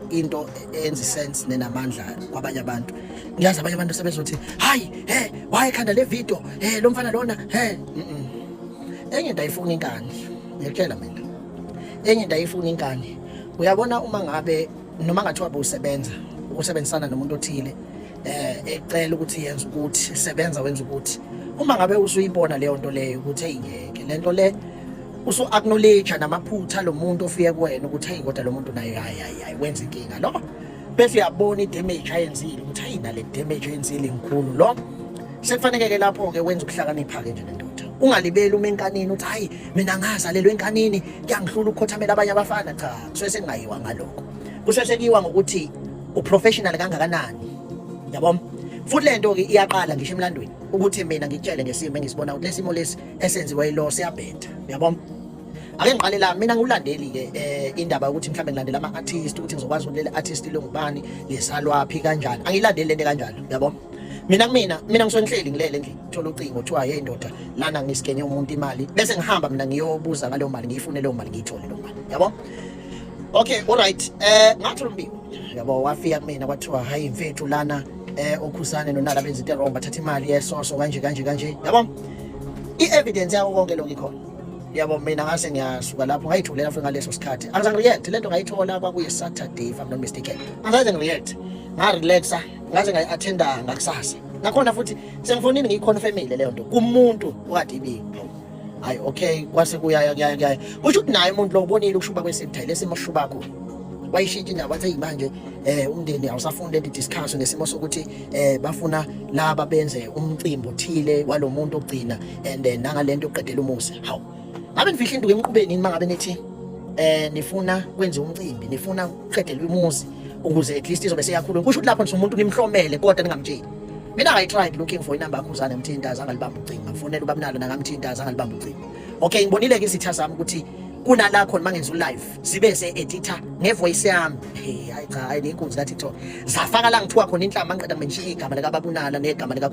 into enza sense nenamandla kwabanye abantu. Ngiyazi abanye abantu sebezothi hayi wayekhanda le video lo mfana lona enye into ayifuna inkani. Ngiyakutshela mina enye into ayifuna inkani. Uyabona uma ngabe noma ngathiwa usebenzisana nomuntu othile ecela ukuthi yenze ukuthi sebenza wenza ukuthi uma ngabe usuyibona leyo nto leyo ukuthi eyingeke lento le usu acknowledge namaphutha lo muntu ofike kuwena ukuthi hey kodwa lo muntu naye hayi wenza inkinga lo bese uyabona i-damage ayenzile ukuthi ayina le damage ayenzile inkulu lo sekufanele lapho ke wenza ukuhlakanipha ke nje nendoda ungalibeli uma enkanini uthi hayi mina ngazalelwe enkanini kuyangihlula ukukhothamela abanye abafana cha kusuke sengayiwa ngalokho kusesekiwa ngokuthi uprofessional kangakanani yabona futhi lento ke iyaqala ngisho emlandweni ukuthi mina ngitshele ngesimo engisibona ukuthi lesimo lesi esenziwe yilo siyabhetha yabona ake ngiqale la mina ngulandeli ke indaba ukuthi mhlambe ngilandela ama artist ukuthi ngizokwazi ukuthi le artist lo ngubani lesalwaphi kanjani angilandeli lento kanjalo yabona mina ngisonhleli ngilele endlini thola ucingo kuthiwa hey ndoda lana ngisikene umuntu imali bese ngihamba mina ngiyobuza ngaleyo mali ngiyifune leyo mali ngiyithole leyo mali yabona okay alright ngathi umbiko yabo wafika kumina kwathiwa hayi mfethu lana okhusane nonala benza into wrong bathatha imali yesoso kanje yabo i-evidence yakho konke lokho ikhona yabo mina ngase ngiyasuka lapho ngayitholela futhi ngaleso sikhathi angizange react lento ngayithola kwakuyi Saturday if I'm not mistaken angizange react relaxa ngaze ngayi-attenda ngakusasa nakhona futhi sengifonini ngiyiconfirmile leyo nto kumuntu okade ibiko hayi okay kwase kuyaya kusho ukuthi naye umuntu lo ubonile ukushuba kwesibithayi lesimo shuba kakhulu wayishintsha indaba wathi manje umndeni awusafuni lento discuss ngesimo sokuthi bafuna laba benze umcimbi othile walomuntu ogcina and nangalento oqedela umusa hawu ngabe nifihla into emqubeni mangabe nithi nifuna kwenza umcimbi nifuna uqedela umuzi ukuze at least izobe seyakhulu kusho ukuthi lapho nisumuntu nimhlomele kodwa ningamtsheli mina I tried looking for inamba yakho uzana ngithinta azangalibamba ucingo ngafonela ubabunalo nangamthinta azangalibamba ucingo okay ngibonile ke isitha sami ukuthi kunala khona mangenza live sibe se-editor ngevoice yami hayi cha ayinkunzi la TikTok zafaka la ngithiwa khona inhlamba ngiqeda mention igama lika babunala negama lika